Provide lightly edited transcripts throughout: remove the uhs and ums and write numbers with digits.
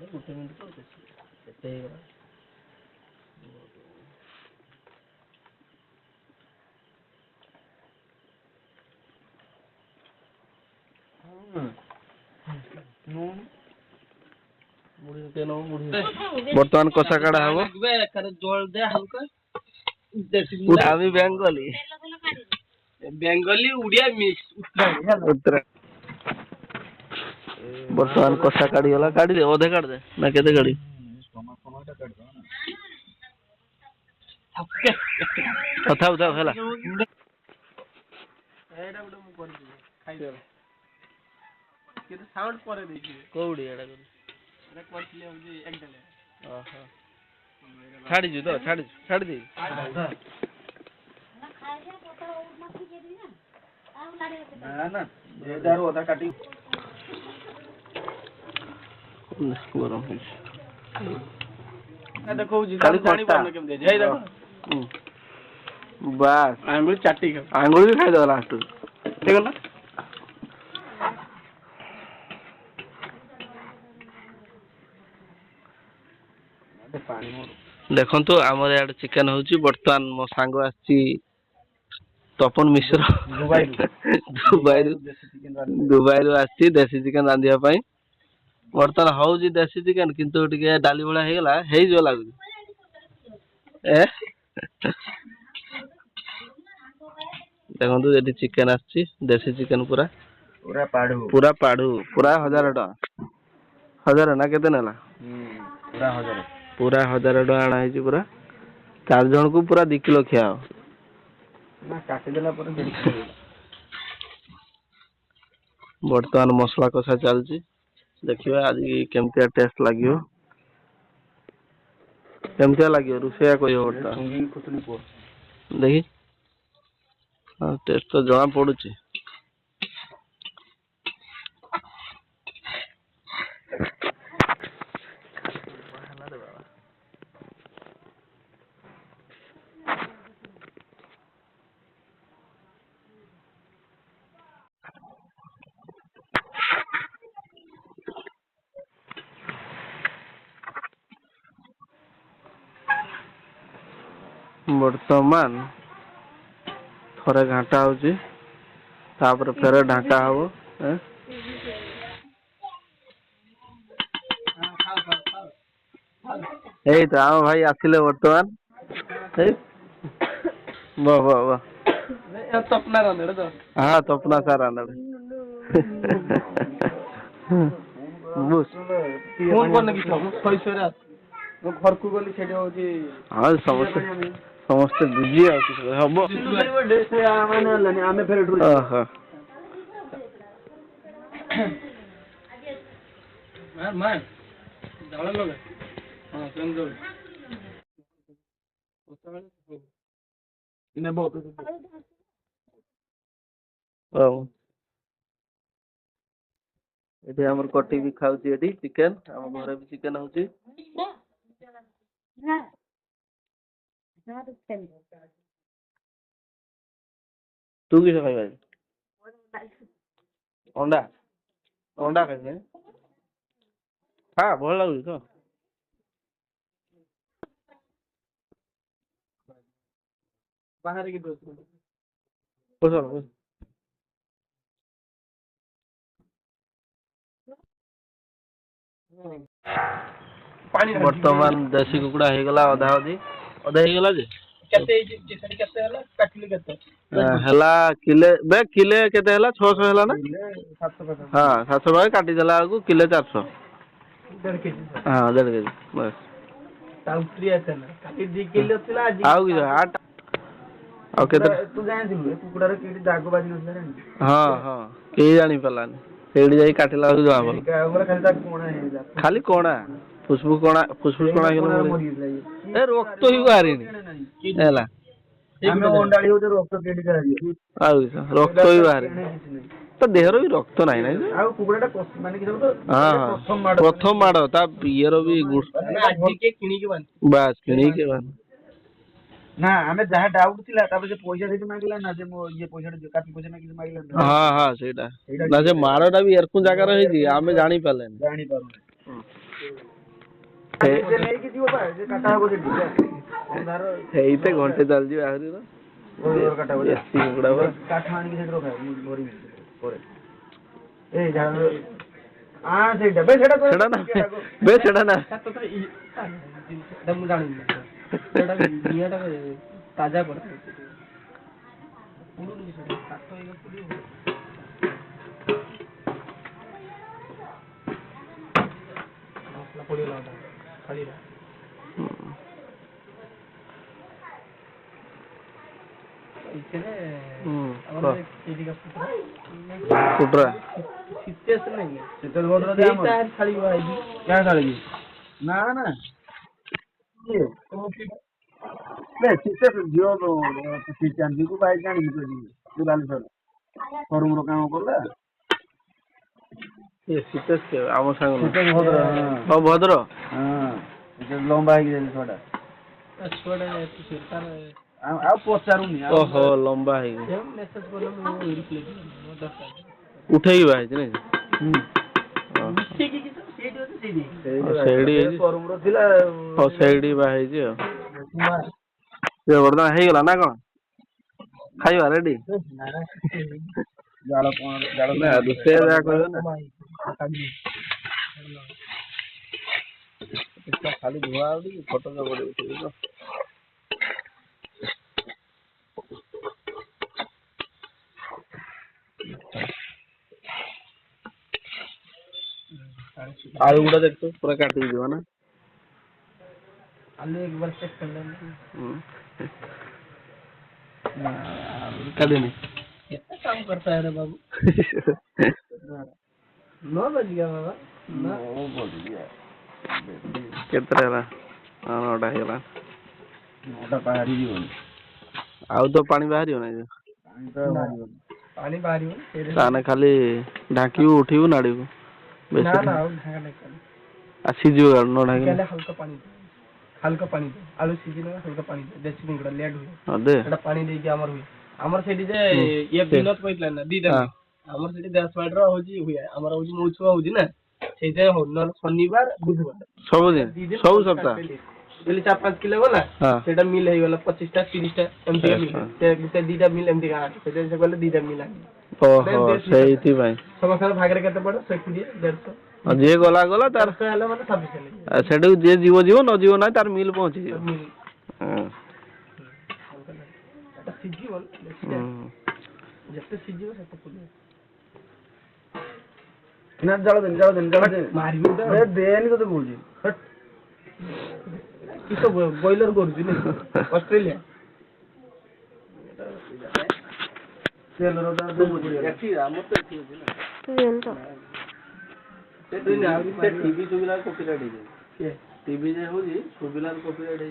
ଗୋଟେ ମିନିଟ୍ ତ କେତେ ହେଇଗଲା। বর্তমান কষা কাটা হব। আমি বেঙ্গলি উড়িয়া মিক্স উত্তরা। বর্তমান কষা কাটি গলা, কাটি দে অধে কাট দে না কেতে কাটি କଥା ଉଠାଉ ହେଲା। ଏଇଟା ଗୋଟେ ମୁଁ କରିଦେବି ଖାଇଦେବ କିନ୍ତୁ ସାଉଣ୍ଡ ପରେ ଦେଇଥିବେ। କୋଉଠି ଏଟା କରୁ ଏଟା କରିଥିଲି ହଉଛି ଏକଦଲେ। ଓହୋ ଛାଡ଼ିଛୁ ତ ଛାଡ଼ି ଦେଇ ନା ନା ଯେଟାରୁ ଅଧା କାଟି ଗରମ ହେଇଛି। ଦେଖଉଛି ଖାଲି ଜାଣିପାରୁନ କେମିତି ହେଇ ଦେଖ ବାସ୍ ଆଙ୍ଗୁଳି ଚାଟି ଖାଉ ଆଙ୍ଗୁଳି ବି ଖାଇଦେବା ଲାଷ୍ଟ ହେଇଗଲା। ଦେଖନ୍ତୁ ଆମର ଇଆଡେ ଚିକେନ ହଉଛି। ବର୍ତ୍ତମାନ ମୋ ସାଙ୍ଗ ଆସିଛି ତପନ ମିଶ୍ର ଦୁବାଇରୁ ଆସିଛି ଦେଶୀ ଚିକେନ ରାନ୍ଧିବା ପାଇଁ। ବର୍ତ୍ତମାନ ହଉଛି ଦେଶୀ ଚିକେନ କିନ୍ତୁ ଟିକେ ଡାଲି ଭଳିଆ ହେଇଗଲା, ହେଇଯିବ ଲାଗୁଛି। ଦେଖନ୍ତୁ ଏଠି ଚିକେନ ଆସିଛି, ଦେଶୀ ଚିକେନ ପୁରା ପୁରା ପାଢୁ ପୁରା 1000 ଟଙ୍କା। 1000 ନା କେତେ ନେଲା? ପୁରା 1000 ଟଙ୍କା ଆଣା ହେଇଛି। ପୁରା 4 ଜଣକୁ ପୁରା 2 କିଲୋ ଖିଆ ହବ। କାଟିଦେଲା ପରେ ବର୍ତ୍ତମାନ ମସଲା କଷା ଚାଲିଛି, ଦେଖିବା ଆଜି କେମିତିଆ ଟେଷ୍ଟ ଲାଗିବ। କେମିତିଆ ଲାଗିବ ରୋଷେଇଆ କହିବ ବର୍ତ୍ତମାନ ଦେଖି। ହଁ ଟେଷ୍ଟ ତ ଜଣା ପଡୁଛି। ବର୍ତ୍ତମାନ ଥରେ ଘାଣ୍ଟା ହଉଛି, ତାପରେ ଫେରେ ଢାଙ୍କା ହବ। ଏଇ ତ ଆମ ଭାଇ ଆସିଲେ ବର୍ତ୍ତମାନ। ବାহ ତପନା ରାନ୍ଧେ ତ ହଁ ତପନା ସାର୍ ଆନ୍ଦାଡେ ଫୋନ କରିନେ କିଛି ହବ ଶୈଶବରେ ମୁଁ ଘରକୁ ଗଲି ସେଠି ହଉଛି। ହଁ ସମସ୍ତେ ବିଜି ଆଉ ହବ। ଆମେ ଫେର ଓହୋ ଝାଳ ଲଗା ହଁ ସେମିତି ନେବ ହଉ। ଏଠି ଆମର କଟି ବି ଖାଉଛି, ଏଠି ଚିକେନ ଆମ ଘରେ ବି ଚିକେନ ହଉଛି। ତୁ କିସ ଖାଇବା? ଅଣ୍ଡା ଅଣ୍ଡା ଖାଇବେ। ହଁ ଭଲ ଲାଗୁଛି ତ। ବାହାରିକି ବର୍ତ୍ତମାନ ଦେଶୀ କୁକୁଡା ହେଇଗଲା ଅଧା ହେଇଗଲା ଯେ କେତେ ହେଇଛି କେତେ ହେଲା କାଟିଲି କେତେ ହେଲା କିଲେ କେତେ ହେଲା? 600 ହେଲା ନା? 700 ହଁ 700 ଟଙ୍କା କାଟିଦେଲା ବେଳକୁ କିଲେ 400। 1.5 କେଜି ହଁ 1.5 କେଜି ବାସ୍। ଆଉ କେତେ? ତୁ ଜାଣିଥିଲୁ ଏ କୁକୁଡାର କେଠି ଦାଗ ବାଜି ନଥିଲା ଜାଣିଛୁ? ହଁ କେହି ଜାଣି ପାରିଲାନି, ସେଇଠି ଯାଇକି କାଟିଲା ବେଳକୁ ଜଣା ପଡିଲା। ଖାଲି କଣା ଫୁସଫୁସ କଣା ରକ୍ତ ହିଁ ବାହାରିନି ହେଲା। ଆଉ ରକ୍ତ ବି ବାହାରିନି, ତା ଦେହର ବି ରକ୍ତ ନାହିଁ ନାଇଁ। ଆଉ କୁକୁଡାଟା ମାନେ କି ପ୍ରଥମ ମାଡ଼ ତା ଇଏର ବି ବାସ୍ କିଣିକି ନା ଆମେ ଯାହା ଡାଉଟ ଥିଲା, ତାପରେ ସେ ପଇସା ଦେଇକି ମାଗିଲା ନା ଯେ ମୋ ଇଏ ପଇସା କାଟି ପଇସା ମାଗିଲା ହଁ ସେଇଟା ନା ସେ ମାଡ଼ଟା ବି ଏରକମ ଜାଗାରେ ହେଇଛି ଆମେ ଜାଣିପାରିଲେନି। ସେ ନେଇକି ଯିବ ବା ଯେ କାଟା ହବ ସେଠି ଅନ୍ଧାର ହେଇତେ ଘଣ୍ଟେ ଚାଲିଯିବ ଆହୁରି ନା କାଟା ହବ ଏସି କୁକୁଡ଼ା ବା କାଠ ଆଣିକି ସେଠି ରଖା ଭରିବି ପରେ ଏଇ ଝାଡ଼ ସେଇଟା ବେ ସେଟା ସେଟା ନା ବେ ସେଟା ନା ମୁଁ ଜାଣିନି ସେଟା ନିଆଟା ତାଜା ପଡେ ପୁଡୁନି ସେଟା କାଠ ହେଇଗଲେ ପୁଡିବ ମସଲା ପଡିଗଲା ଖାଲିରା इतने ଆମର ଏଇଠିକା କୁଟରା ସିଚୁଏସନ ନାହିଁ ଶୀତଲ ଭଦ୍ର ଦେ ଆମର ତାର ଖାଲି ଆଇବି क्या खाली ना ना ये बे सिस्टर जियो सिस्टर जी को बाइक जानी तो जी दुलाल सर फॉर्म रो काम करला ଏ ଶୀତେଶ କେ ଆମ ସାଙ୍ଗ ଶୀତଲ ଭଦ୍ର ହଁ ଭଦ୍ର हां ये लंबा है कि थोड़ा ଛୁଆଟା ତାର ଆଉ ପଚାରୁନି ଓହୋ ଲମ୍ବା ହେଇକି ମେସେଜ କଲେ ମୁଁ ରିପ୍ଲାଏ ଦେବି ଉଠେଇକି ବାହାରିଛି ନାଇଁ ଠିକ କି ସେଇଠି ଅଛି ସେଇଠି ସେଇଠି ଫର୍ମ रो ଥିଲା ହଉ ସେଇଠି ବାହାରିଛି ଆଉ ସେ ବର୍ତ୍ତମାନ ହେଇଗଲା ନା କ'ଣ ଖାଇବା ରେଡି ଜାଳ କଣ ଜାଳ ନା ରୋଷେଇ ଯାହା କହିବ ନା ଖାଲି ଧୁଆ ହଉଛି ଫଟୋ ପଡିବ आलू गुड़ा देखते पूरा काट दीजिए ना आलू एक बार चेक कर लेना काटे नहीं कितना काम करता है रे बाबू 9 बज गया बाबा 9 बज गया केतरा रा नौटा हेला नौटा बाहरी जीवन आउ तो पानी बाहरियो ना पानी बाहरियो ताने खाली ढाकी उठिबु नाडीबु ना ना ढाका नहीं कर सीजियो न ढाकी पहले हल्का पानी दे आलू सीजन में हल्का पानी दे देसी निकड़ा लेट हुए दे एटा पानी दे के हमर हुए हमर सेठी जे ये बिनत कइतला ना दी दे हमर सेठी 10 वाट रो होजी हुए हमर होजी मुछुआ होजी ना सेते हो न शनिवार बुधवार सब दिन सब सप्ताह बेली 4-5 किलो वाला सेटा मिल हे वाला 25 टा 30 टा एमटी मिल से दीटा मिल एमटी का सेते से कहले दीटा मिल ओहो सेहिति भाई समस्त भागरे केते पड़ो सेठी 150 जे गला गला तार हेला माने 26 सेठू जे जीव जीव न जीव ना तार मिल पहुंची जीव एटा सीजीवन जते सीजीव सेते पुले ना जाओ दिन मारियो ए देनी तो बोल जी हट किसो बॉयलर करू ने ऑस्ट्रेलिया तेल रो दा दो बोल एठी हमर तो एठी होची ना से दिन आउरी से टीवी सुबिला कॉपीराइट हे टीवी जे होजी सुबिला कॉपीराइट हे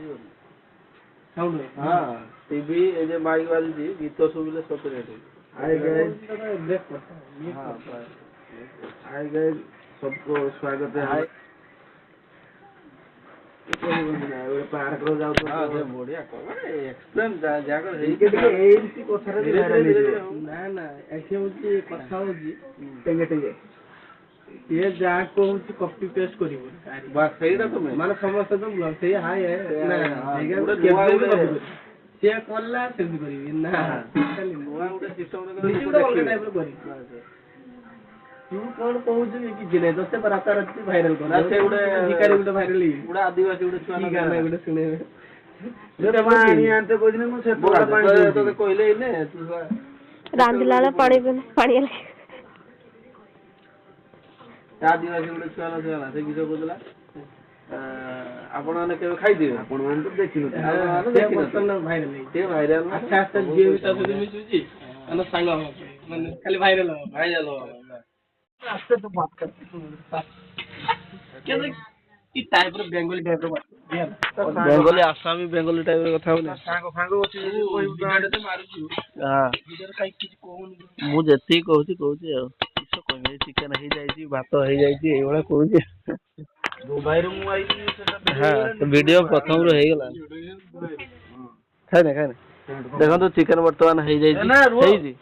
साउंड हां टीवी ए जे माइक वाली जी गीत सुबिला कॉपीराइट आए गए ब्रेक करता हां आए गए सबको स्वागत है हाय पार्क रो जाओ तो बढ़िया एक्सप्लेन जाकर एमसी कोथरे ना ना ऐसे होची कथा होची टेंगे टेंगे ये जा को होची कॉपी पेस्ट करिवो बस सहीटा तो मैं माने समस्त तो ब्लॉग से हाय है ना पूरा केबे दुआ भी कॉपी से कोल्ला से करिवि ना खाली नवा उडे सिस्टम रे निचुडा अलग टाइप रो करी तू कोन कहू कि जिने दोस्ते पर आता रहती वायरल कर से उडे भिखारी उडे वायरल ही उडा आदिवासी उडे छुआ की गाना उडे सुने जब पानी आनते कोई दिन मुझे थोड़ा पानी तो कोइले ने तू रांदिलाला पानी पानी आदिवासी उडे छुआ ना से किछो बोदला आपण माने केबे खाइ दिबे आपण मान तो देखिनु से बर्तन वायरल ही ते वायरल अच्छा अच्छा जे विता से मिसुजी अन सांग माने खाली वायरल हो आस्ते तो बात कर क्या की टाइप रो बेंगली टाइप रो बात बेंगली आसामी बेंगली टाइप रो कथा होने सांग फांग होची कोई वीडियो तो मारुछु हां वीडियो काई किछ कोहुनी मु जति कहूची आ किछो कहमे चिकन हे जाईची भात हे जाईची एवळा कहूची दुबई रो मु आई सेटा हां तो वीडियो प्रथम रो हे गेला खाइ ना देखो तो चिकन वर्तमान हे जाईची हे जी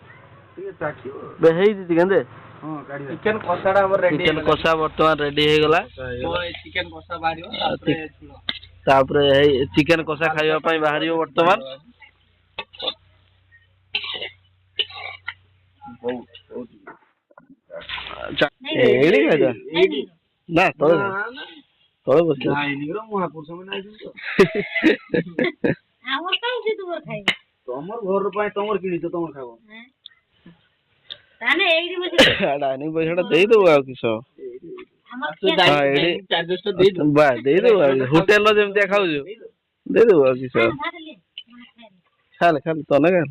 ये ताकियो बे हे जी चिकन दे ହଁ କାଢିବା ଚିକେନ କଷାଟା ଆମର ରେଡି ଚିକେନ କଷା ବର୍ତ୍ତମାନ ରେଡି ହେଇଗଲା। ଚିକେନ କଷା ବାହାରିବ ତାପରେ ଝୋଳ। ତାପରେ ହେଇ ଚିକେନ କଷା ଖାଇବା ପାଇଁ ବାହାରିବ ବର୍ତ୍ତମାନ। ଏଇଠି ଖାଇଦବା ନା ତଳେ ତଳେ ବସିବ। ମହାପୁରୁଷ ମାନେ ଆଇଛନ୍ତି ତ ତମର ଘର ପାଇଁ ତମର କିଣିଛ ତମର ଖାଇବ ଡାଇନିଂ ପଇସାଟା ଦେଇଦବୁ ଆଉ କିସ। ଦେଇଦବୁ ଆଉ ହୋଟେଲର ଯେମିତିଆ ଖାଉଛୁ ଦେଇଦବୁ ଆଉ କିସ। ଖାଲେ ଖାଲେ ତନେ ଖାଲେ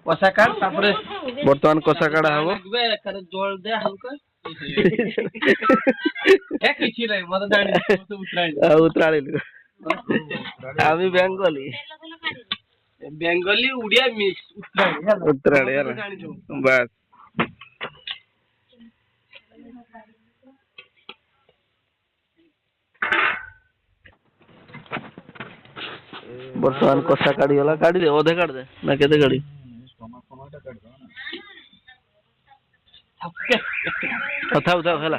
କଷା କାଟ ତାପରେ ବର୍ତ୍ତମାନ କଷା କାଢା ହବ। ଜୋଳ ଦେ ହାଲକା କିଛି ନାହିଁ ମତେ ଜାଣିଛୁ ଉତ୍ରାଳିଲୁ ଆମେ ବେଙ୍ଗଲି ବେଙ୍ଗଲି ଉଡିଆ ମିକ୍ସ ଉତ୍ରାଳି ହେଲା ବାସ୍। ବର୍ତ୍ତମାନ କଷା କାଢିଗଲା। କାଢିଦେ ଅଧେ କାଢିଦେ ନା କେତେ କାଢି କଥା ଉଠାଉ ହେଲା।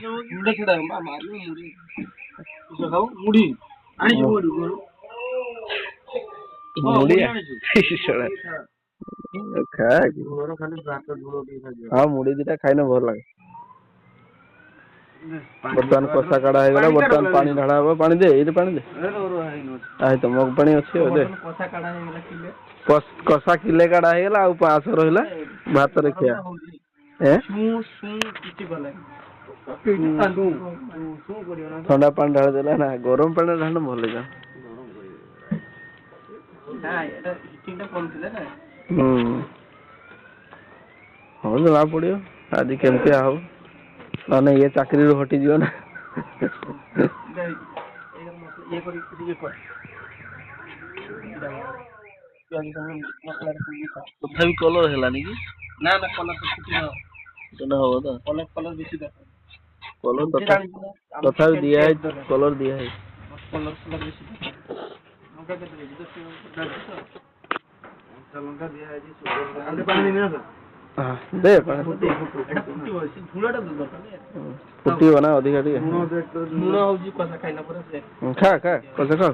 ମୁଢି ଆଣିଛୁ ମୁଢିଆ ହଁ ମୁଢି ଦିଟା ଖାଇଲେ ଭଲ ଲାଗେ। ବର୍ତ୍ତମାନ କଷା କାଢା ହେଇଗଲା। ବର୍ତ୍ତମାନ ପାଣି ଢଳା ହବ। ପାଣି ଦେ ଏଇଠି ପାଣି ଦେ। ଆଇ ତ ମଗ ପାଣି ଅଛି ଦେ। କଷା କିଲେ କାଢା ହେଇଗଲା ଆଉ 500 ରହିଲା ଭାତରେ ଖିଆ। ଥଣ୍ଡା ପାଣି ଢାଳି ଦେଲା ନା ଗରମ ପାଣି ଢାଳିଲେ ଭଲ ଲାଗିବ। ହଉ ଜଣା ପଡିବ ଆଜି କେମିତିଆ ହବ। ନହେଲେ ଇଏ ଚାକିରିରୁ ହଟିଯିବ ନା। ତଥାପି କଲର ହେଲାନି କି? ନା କଲର ସେଟା ହବ ତ କଲର ବେଶୀ ଦରକାର। କଲର ତଥାପି ଦିଆ ହେଇଛି କଲର ଦିଆ ହେଇଛି। କଲର ବେଶୀ ଲଙ୍କା କେତେ ଦେଇଛି 10 ଲଙ୍କା ଦିଆ ହେଇଛି। ଦେ ଫୁଟିବ ନା ଅଧିକା ଟିକେ ଲୁଣ ହଉଛି କଷା ଖାଇଲା ପରେ ଖା ଖା କଷା ଖା।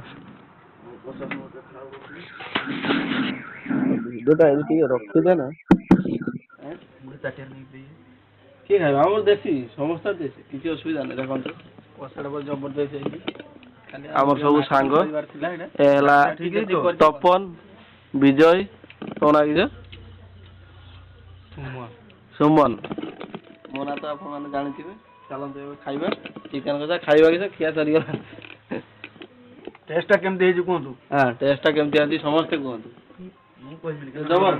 ଭିଡିଓଟା ଏମିତି ଟିକେ ରଖିଦେ ନା। କିଏ ଖାଇବ ଆମର ଦେଶୀ ସମସ୍ତେ ଦେଶୀ କିଛି ଅସୁବିଧା ନାହିଁ। ଦେଖନ୍ତୁ ଜବରଦସ୍ତ ହେଇଛି। ଆମର ସବୁ ସାଙ୍ଗ ଏ ହେଲା ତପନ ବିଜୟ କଣ ଲାଗିଛ ସୁମନ ମୋ ନାଁ ତ ଆପଣମାନେ ଜାଣିଥିବେ। ଚାଲନ୍ତୁ ଏବେ ଖାଇବା ଚିକେନ କଷା ଖାଇବା କିସ ଖିଆ ସରିଗଲା। ଟେଷ୍ଟଟା କେମିତି ହେଇଛି କୁହନ୍ତୁ। ହଁ ଟେଷ୍ଟଟା କେମିତି ଅଛି ସମସ୍ତେ କୁହନ୍ତୁ। ଜବର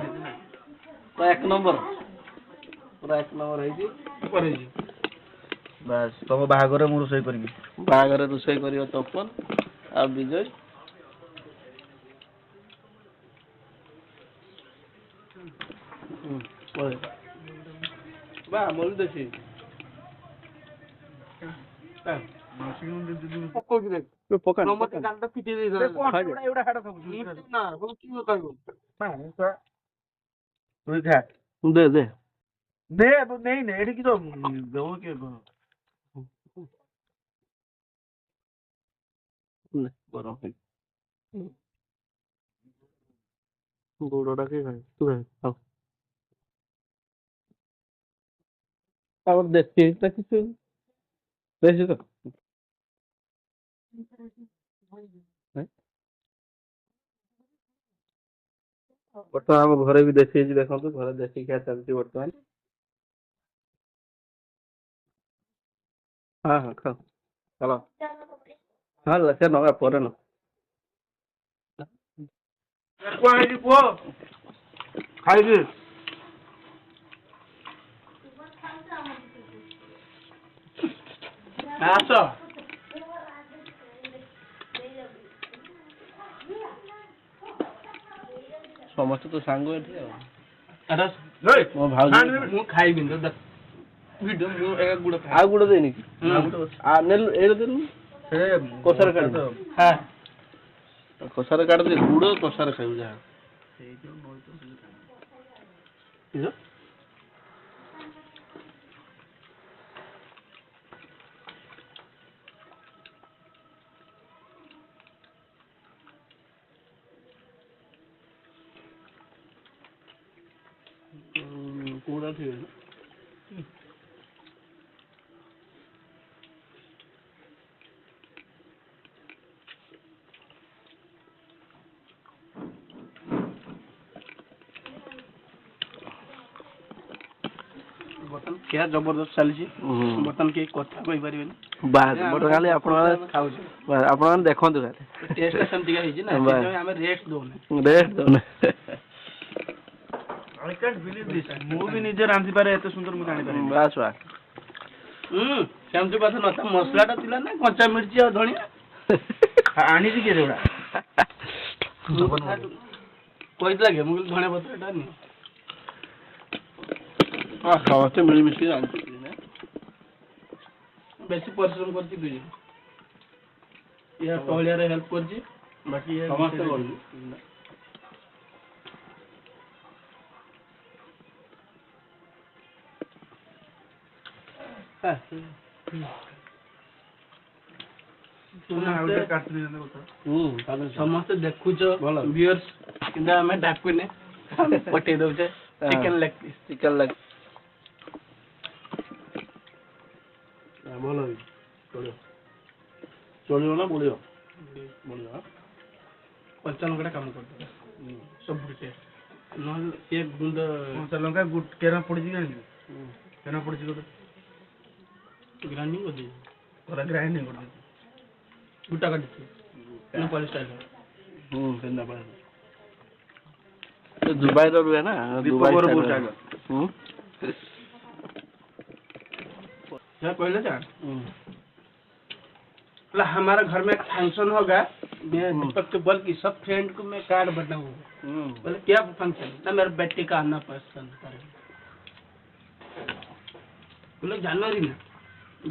ପୁରା 1 ନମ୍ବର ପୁରା 1 ନମ୍ବର ହେଇଛି। ବାସ୍ ତମ ବାହାଘରରେ ମୁଁ ରୋଷେଇ କରିବି। ବାହାଘରେ ରୋଷେଇ କରିବ ତପନ ଆଉ ବିଜୟ। ବା ଆମର ଦେଶୀ ପକା ଦେ ଦେ ଦେ ନେଇ ନେ ଏଠି କିଛି ଦେବ କିଏ ଗୋଡଟା କିଏ ଖାଏ ତୁ ଖାଏ ହଉ ଆମର ଦେଶୀ ହେଇଛି ନା କିଛି ଦେଶୀ ତ ବର୍ତ୍ତମାନ ଆମ ଘରେ ବି ଦେଶୀ ହେଇଛି। ଦେଖନ୍ତୁ ଘରେ ଦେଶୀ ଖିଆ ଚାଲିଛି ବର୍ତ୍ତମାନ। ହଁ ହଁ ଖାଅ ଚାଲ ହଁ ସେ ନବା ପରେ ନ ପୁଅ ଖାଇବି। ଆସ ସମସ୍ତେ ତ ସାଙ୍ଗ ଏଠି ଆଉ ମୋ ଭାଉଜ ମୁଁ ଖାଇବିନି ଭିଡ଼ିଓ ମୁଁ ଗୁଡ଼ ଆଉ ଗୁଡ ଦେଇନି କି ନେଲୁ ଏଇଟା ଦେଲୁ କଷାରେ କାଢି ହଁ କଷାରେ କାଢି ଗୁଡ କଷାରେ ଖାଇବୁ ଯାହା କିସ? କୋଉଟା ଠିକ ଅଛି ବର୍ତ୍ତମାନ ଖିଆ ଜବରଦସ୍ତ ଚାଲିଛି ବର୍ତ୍ତମାନ କେହି କଥା କହିପାରିବେନି ବାସ୍ ଗୋଟେ ଖାଲି ଆପଣମାନେ ଖାଉଛୁ ଆପଣମାନେ ଦେଖନ୍ତୁ ଖାଲି ଟେଷ୍ଟ ସେମିତିକା ହେଇଛି ନା ସେଥିପାଇଁ ଆମେ ରେଷ୍ଟ ଦଉନେ ରେଷ୍ଟ ଦଉନେ ମୁଁ ବି ନିଜେ ରାନ୍ଧିପାରେ ଏତେ ସୁନ୍ଦର ମୁଁ ଜାଣିପାରେ ବାସ୍ ବାସ୍ ସେମିତି କଥା ନଥା ମସଲାଟା ଥିଲା ନା କଞ୍ଚା ମିର୍ଚି ଆଉ ଧଣିଆ ଆଣିଛି କିଏ ସେଗୁଡା କହିଥିଲା କି ମୁଁ କହିଲି ଧଣିଆ ପତ୍ରଟା ନି ସମସ୍ତେ ମିଳିମିଶି ଜାଣିଛୁ ବେଶୀ ପରିଶ୍ରମ କରିଛି ଦୁଇ ଇଏ ତଳିଆରେ ହେଲ୍ପ କରିଛି ବାକି ସମସ୍ତେ କରୁଛୁ ସମସ୍ତେ ଦେଖୁଛ ଭିଉଅର୍ସ କିନ୍ତୁ ଆମେ ଡାକୁନେ ପଠେଇ ଦଉଛେ chicken leg piece chicken leg ଭଲ ହେଇଛି ଚଳିବ ଚଳିବ ନା ବଢିବ ବଢିବ କଞ୍ଚା ଲଙ୍କାଟା କାମ କରିଦେବ ସବୁ ଟେଷ୍ଟ ନହେଲେ ସିଏ ଗୁଣ୍ଡ କଞ୍ଚା ଲଙ୍କା କେନା ପଡିଛି ଜାଣିଛୁ କେନା ପଡିଛି ଗୋଟେ ଗ୍ରାଇଣ୍ଡିଙ୍ଗ କରିଦେଇଛି ପୁରା ଗ୍ରାଇଣ୍ଡିଙ୍ଗ କରିଦେଇଛି ଗୁଟା କାଟିଛି ନେପାଳି ଷ୍ଟାଇଲ दुबई रो है ना दुबई क्या पहले क्या हमारा घर में फंक्शन होगा मैं दीपक को बोल कि सब फ्रेंड को मैं कार्ड बनाऊंगा बोले क्या फंक्शन ना मेरे बेटे का आना पसंद करे बोले जनवरी में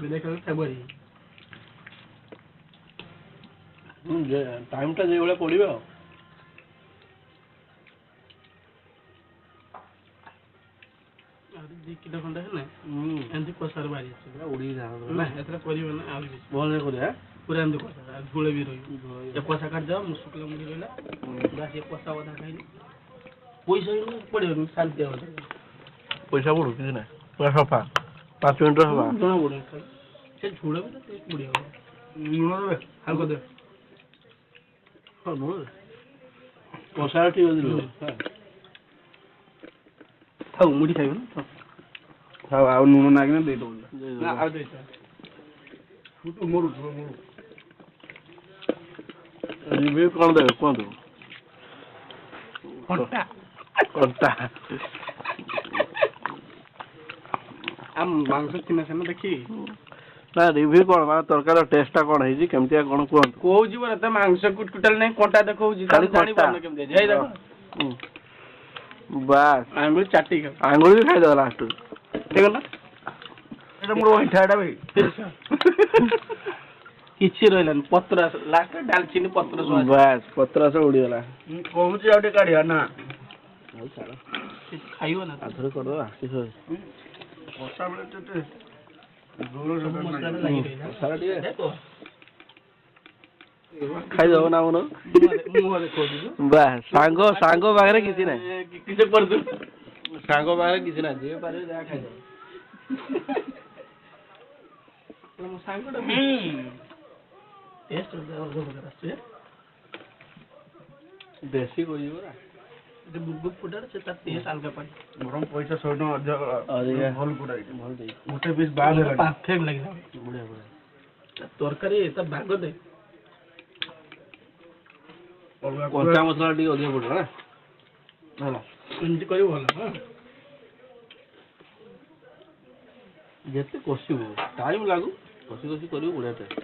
देखा फेब्रुआरी टाइम टा जे वाला पड़िबो ଦି କିଲୋ ଖଣ୍ଡେ ହେଲେ ଏମିତି କଷାରେ ବାହାରି ଆସିବ ଉଡି ଯାଉ ନା ଏଥର କରିବ ନା ଆହୁରି ବେଶୀ ଭଲ କରିବା ପୁରା ଏମିତି କଷା ଆଉ ଝୋଳ ବି ରହିବ ଏ କଷା କାଟିଦେବା ମୁଁ ଶୁଖିଲା ମୁଢ଼ି ରହିଲା ପୁରା ସେ କଷା ଅଧା ଖାଇଲି ପଇସା ପଡ଼ିବନି ଶାନ୍ତି ହେବ ପଇସା ପଡୁ କିଛି ନାହିଁ ପୁରା ସଫା 5 ମିନିଟ୍ ସଫା ଜଣା ପଡ଼ିବ ସେ ଝୋଳ ବି ତ ଟେଷ୍ଟ ବଢ଼ିଆ ହେବ ଲୁଣ ଦେବେ ହାଲକା ଦେବେ ହଁ ଲୁଣ କଷା ଠିକ ଅଛି ଥାଉ ମୁଢ଼ି ଖାଇବ ନା ଥାଉ ଆଉ ଲୁଣ ନାଗିନା ଦେଇଦେବୁ ନା ଆଉ ଦେଇଥା ରିଭ୍ୟୁ କ'ଣ ଦେବେ କୁହନ୍ତୁ କଣ୍ଟା କଣ୍ଟା ମାଂସ ଚିହ୍ନା ସିନା ଦେଖି ନା ରିଭ୍ୟୁ କ'ଣ ମାନେ ତରକାରୀର ଟେଷ୍ଟଟା କ'ଣ ହେଇଛି କେମିତିଆ କ'ଣ କୁହନ୍ତୁ କହୁଛି ପରା ତ ମାଂସ ଟୋଟାଲ ନାହିଁ କଣ୍ଟା ଦେଖଉଛି ଖାଲି ଜାଣିପାରୁନ କେମିତି ହେଇଛି ହେଇ ଦେଖ ବାସ୍ ଆଙ୍ଗୁଳି ଚାଟି ଖାଉ ଆଙ୍ଗୁଳି ବି ଖାଇଦେବା ଲାଷ୍ଟ ଠିକ ନା ଏଇଟା ମୋର ଅଇଁଠା ଏଇଟା ଭାଇ କିଛି ରହିଲାନି ପତ୍ର ଲାଷ୍ଟ ଡାଲଚିନି ପତ୍ର ବାସ୍ ପତ୍ର ସବୁ ଉଡ଼ିଗଲା କହୁଛି ଆଉ ଟିକେ କାଢିବା ନା ଖାଇବ ନା ଆଥରେ କରିଦେବା ବର୍ଷା ବେଳେ ଖାଇଦେବ ନା ଆମର ବାସ୍ ସାଙ୍ଗ ସାଙ୍ଗ ପାଖରେ କିଛି ନାହିଁ ସାଙ୍ଗ ପାଖରେ କିଛି ନାହିଁ ଯିଏ ପାରିବ ଯାହା ଖାଇଦେବ ମୋ ସାଙ୍ଗଟା ଦେଶୀ କହିଯିବ ନା ବୁକ୍ ଫୁଟାରେ ସେ ତାର ଟେଷ୍ଟ ଅଲଗା ପାଏ ବରଂ ପଇସା 100 ଟଙ୍କା ଅଧିକା ଭଲ କୋଉଟା ଭଲ ଦେଇ ଗୋଟେ ପିସ୍ ବାଦ ହେଲା ପରଫେକ୍ଟ ଲାଗିଲା ବଢ଼ିଆ ବଢ଼ିଆ ତରକାରୀ ତା ବାଗ ଦେ କଞ୍ଚା ମସଲା ଟିକେ ଅଧିକ ପଡ଼ିବ ନା ହେଲା ଏମିତି କରିବୁ ଭଲ ହଁ ଯେତେ କଷିବୁ ଟାଇମ୍ ଲାଗୁ କଷି କଷି କରିବୁ ବଢ଼ିଆ ଟେଷ୍ଟ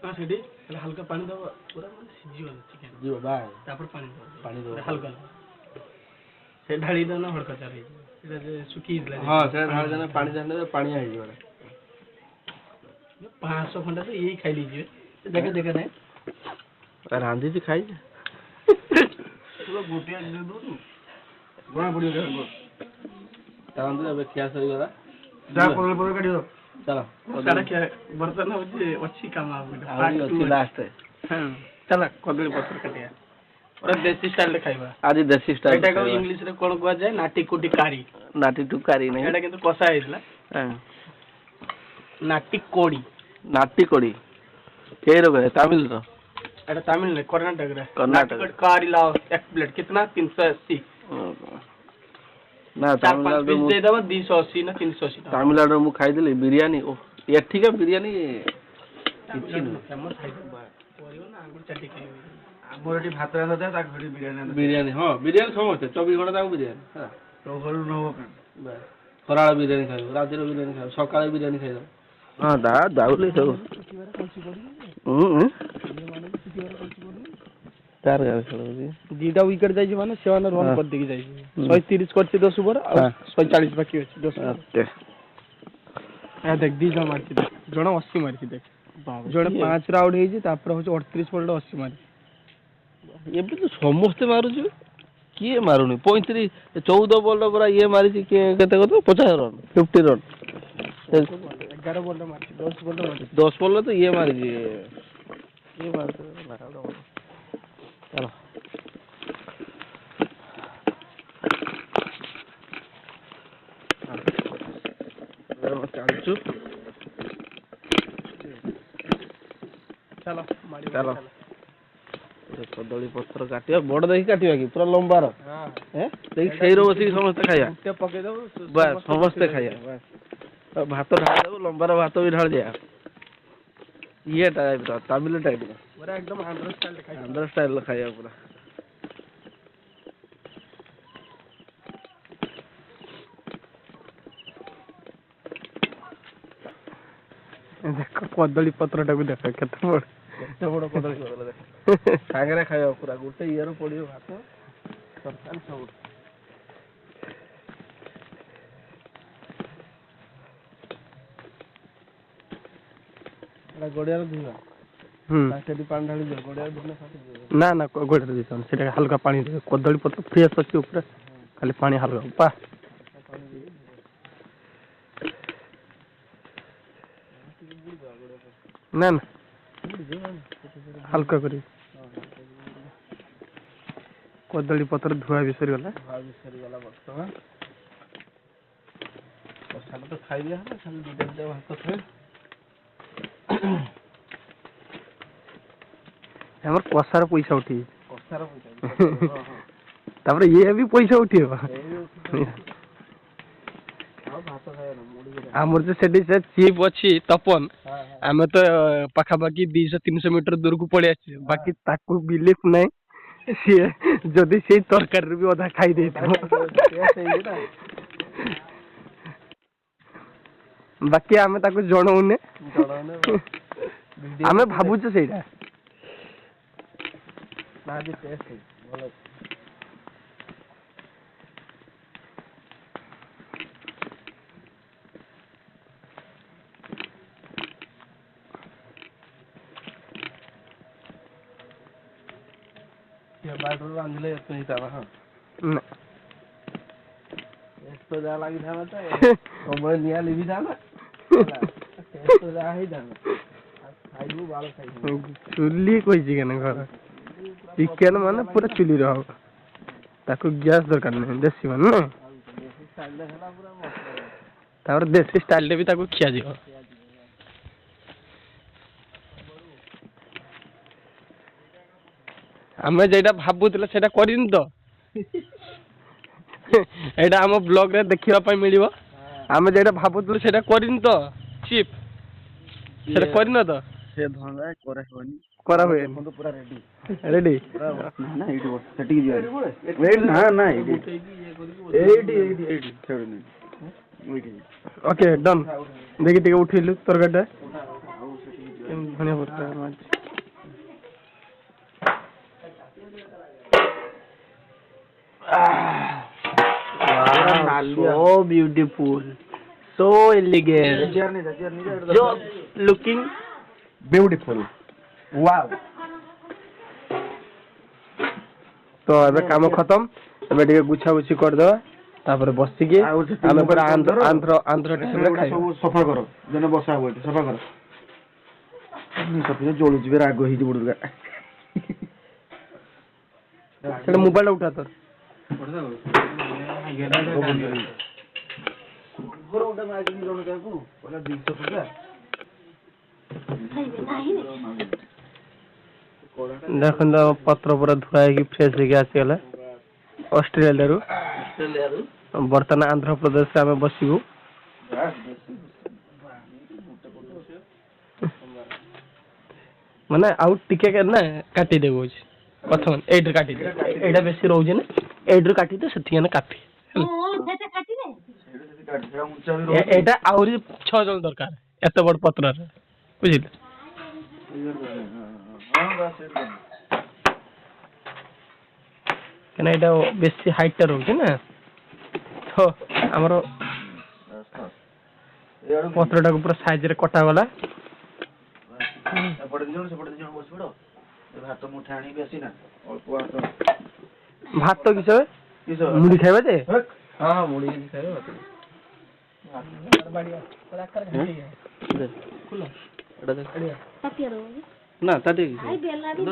ହଁ ସେଠି ହାଲକା ପାଣି ଦେବ ପୁରା ମାନେ ସିଝିବ ଚିକେନ ଯିବ ବାଏ ତାପରେ ପାଣି ଦେବ ହାଲକା ସେ ଢାଳି ଦେବ ନା ହଡ଼କା ଚାର ହେଇଯିବ ସେଇଟା ଯେ ଶୁଖି ଯାଇଥିଲା ହଁ ସେଇଟା ଢାଳି ଦେଲେ ପାଣି ଢାଳିଲେ ପାଣିଆ ହେଇଯିବ 500 ଖଣ୍ଡେ ତ ଏଇ ଖାଇ लीजिए ଦେଖେ ଦେଖେ ନାଇଁ ରାନ୍ଧିଛି ଖାଇଛି ତୁ ଗୋଟିଏ ଦେ ଦଉଛୁ ଗଣା ପଡ଼ିବ ଚାଲନ୍ତୁ ଏବେ ଖିଆ ସରିଗଲା ଯାହା ପରେ କାଢିବ ଚାଲ ସାରା ଖିଆ ବର୍ତ୍ତମାନ ହଉଛି ଅଛି କାମ ଆହୁରି ଅଛି ଲାଷ୍ଟ ଚାଲ କଦଳୀ ପତ୍ର କାଟିବା ପୁରା ଦେଶୀ ଷ୍ଟାଇଲରେ ଖାଇବା ଆଜି ଦେଶୀ ଷ୍ଟାଇଲ ଏଟାକୁ ଇଂଲିଶରେ କଣ କୁହାଯାଏ ନାଟି କୋଟି କାରି ନାଟି ଟୁକାରି ନାହିଁ ଏଟା କିନ୍ତୁ କଷା ହେଇଥିଲା नाटी कोड़ी के रोग है तमिल रो एटा तमिल नहीं कर्नाटक रे कर्नाटक कारी लाओ एक प्लेट कितना 380 ना तमिलनाडु पीस दे दबा 280 ना 380 तमिलनाडु मु खाई देली बिरयानी ओ एठी का बिरयानी किछि न फेमस खाई परियो ना आंगुर चाटी खाई हमर एठी भात रांधा था ता घड़ी बिरयानी हां बिरयानी समझते 24 घंटा ताऊ बिरयानी हां तो घरु न हो बस खराळ बिरयानी खाइ रातिर बिरयानी खाइ सकाळे बिरयानी खाइ हां दा दाउले सब तार गाल खेलौजी दीटा विकेट जाई माने सेवन रन कर देकी जाई 130 करछि 10 ओवर आ 140 बाकी अछि 10 ओवर आ देख दी जण मारछि जण 80 मारछि देख जण 5 रा आउट हेछि तापर होछि 38 बॉल 80 मारछि एबे तो समस्त मारुछु किए मारुनी 35 14 बॉल पूरा ये मारिछि के केते कतो 50 रन 50 रन 11 बॉल मारछि 10 बॉल मारछि 10 बॉल तो ये मारिछि ये मार चलो चलो मारी चलो कदली पत्र काटिया बड़ देखि काटिया कि पूरा लंबार हां हैं देखि सेरो बसी समस्त खाया ते पके दो बस समस्त खाया बस भात ढाल दो लंबार भात भी ढाल दिया ये टाइप रा तमिल टाइप रा पूरा एकदम आंध्र स्टाइल खाया पूरा देखो कदली पत्र टाको देख केते बड़ कदली पत्र देख सागरे खाया पूरा गोटे इयर पड़ियो भात सरकार सब ना गड़िया धुआ सेठी पानी ढाली दे गड़िया धुने फाटी ना ना गोड़े दे सेटा हल्का पानी दे कदली पत्र फ्रेश अछि ऊपर खाली पानी हल्का पा ना ना हल्का करी कदली पत्र धुआ भी सरी गला वर्तमान साला तो खाई दिया है खाली दीदा दे भात खाए हमर कसार पैसा उठी कसार पैसा तापर ये भी पैसा उठियो आमर जो सेठी से चीप अछि तपन आमे तो पाखा पाखी 200-300 मीटर दूर को पड़े आछि बाकी ताको बिलीफ नै से जदी से तरकारी भी आधा खाई देत बाकी आमे ताको जणौने आमे भाबु छ सेटा ना जे टेस्ट है बोलो ये बाटो रांधले तो ही था हां ना एक तो जा लगी था ना तो निया लिबी था ना टेस्ट तो जा ही था खाइबू बाल खाइबू चुल्ली कोई चिकन घर चिकन माने पूरा चुल्ली रहो ताको गैस दरकार नहीं देसी माने ना देसी स्टाइल देखला पूरा मस्त तापर देसी स्टाइल ले भी ताको खिया जियो हमें जेटा भाबुतले सेटा करिन तो एटा हम ब्लॉग रे देखिबा पय मिलिबो हमें जेटा भाबुतले सेटा करिन तो चिप सेटा करिन तो से धंदा करे होनी करा होय तो पूरा रेडी रेडी ना एडी बस सेटिंग दिया वेट ना ना एडी छोड़नी ओके डन देखि टिके उठिलु तरगटा धनिया पत्ता माछ so beautiful so elegant, chair नहीं चेयर नहीं just looking beautiful. Wow. तो ଏବେ କାମ ଖତମ ଏବେ ଟିକେ ଗୁଛା ଗୁଛି କରିଦେବା ତାପରେ ବସିକି ଆମେ ପୁରା ଆନ୍ଧ୍ର ଟାଇମରେ ଖାଇବା ସବୁ ସଫା କର ଯେନେ ବସା ହବ ଏଠି ସଫା କର ସଫା ଜଳୁଛି ବେ ରାଗ ହେଇଛି ବୁଡୁକା ସେଟା ମୋବାଇଲ ଉଠା ତୋର ଦେଖନ୍ତୁ ଆମ ପତ୍ର ପୁରା ଧୁଆ ହେଇକି ଫ୍ରେଶ ହେଇକି ଆସିଗଲା ଅଷ୍ଟ୍ରେଲିଆରୁ ବର୍ତ୍ତମାନ ଆନ୍ଧ୍ରପ୍ରଦେଶରେ ଆମେ ବସିବୁ ମାନେ ଆଉ ଟିକେ ନା କାଟିଦେବୁ କଥା ମାନେ ଏଇଠୁ କାଟିଦେ ଏଇଟା ବେଶୀ ରହୁଛି ନା ଏଇଠୁ କାଟିଦେ ସେତିକି ନା କାଫି ଏଇଟା ଆହୁରି 6 ଜଣ ଦରକାର ଏତେ ବଡ ପତ୍ରରେ ବୁଝିଲେ କାହିଁକିନା ଏଇଟା ବେଶୀ ହାଇଟ୍ ଟା ରହୁଛି ନା ତ ଆମର ପତ୍ରଟାକୁ ପୁରା ସାଇଜରେ କଟାଗଲା ଭାତ କିସ ମୁଢି ଖାଇବା ଯେ ହଁ ମୁଢି ଖାଇବା ନା ତାଟେ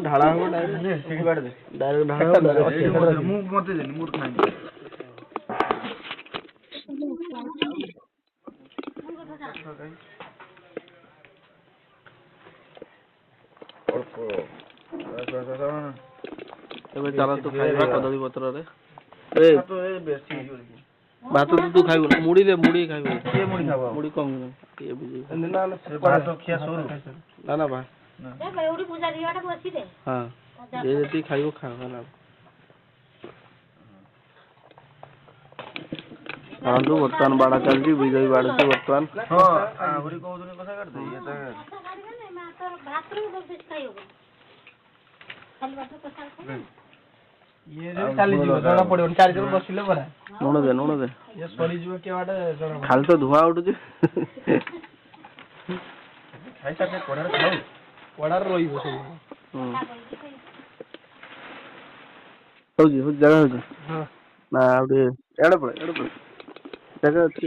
ଢାଳା ହବ ଡାଇରେକ୍ଟ ଢାଳା ମୁଁ ମତେ ଦେନି ମୁଁ ଖାଇନି ଏବେ ଚାଲନ୍ତୁ ଖାଇବା କଦଳୀ ପତ୍ରରେ ଭାତ ତୁ ଖାଇବୁ ନା ମୁଢି ଦେ ମୁଢି ଖାଇବୁ କିଏ ମୁଢି ଖାବ ମୁଢି କମ ଭାତ ଖିଆ ସରୁ ନା ନା ବା ହଁ ଯେ ଯେତିକି ଖାଇବ ଖାଅ ହେଲା ଖାଆନ୍ତୁ ବର୍ତ୍ତମାନ ବାଡା ଚାଲିଛି ବିଜୟ ବାଡୁଛି ବର୍ତ୍ତମାନ ହଁ ଆହୁରି କହୁଛନ୍ତି କଥା କାଟିଦେ ଚାଲିଯିବ ଜଣା ପଡିବନି 4 ଜଣ ବସିଲେ ପରା ଲୁଣ ଦେ ସରିଯିବ କିଏ ବାଟେ ଖାଲି ତ ଧୂଆ ଉଠୁଛି ପଡାରେ ରହିବ ସବୁ ହଉଛି ଜାଗା ହଉଛି ହଁ ନା ଆଉ ଟିକେ ଏଡେ ପଡେ ଜାଗା ଅଛି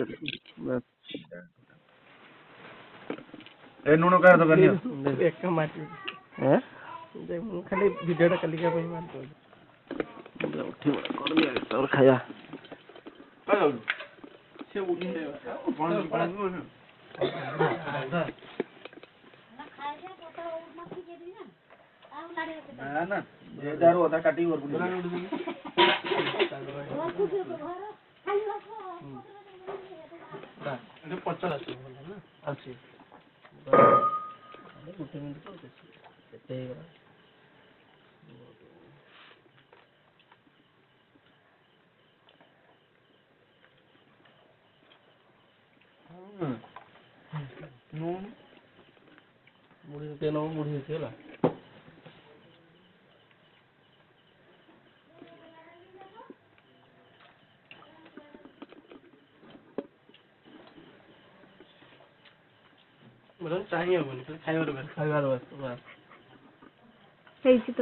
ଏ ନୁଣ କାହା ଦୋକାନ ନିଅ ଏକ ମାଟି ମୁଁ ଖାଲି ଭିଡିଓଟା କାଲିକା ପାଇଁ ମାରିଦେଉଛି ତାପରେ ଖାଇବା ନା ଯେ ଯାହାର ଅଧା କାଟିକି ପଚର ଅଛି ଗୋଟେ ମିନିଟ୍ କେତେ ହେଇଗଲା ମୁଢି ଟିକେ ନବ ମୁଢି ଅଛି ହେଲା ଚାହିଁ ହବନି ଖାଇବାର ହେଇଛି ତ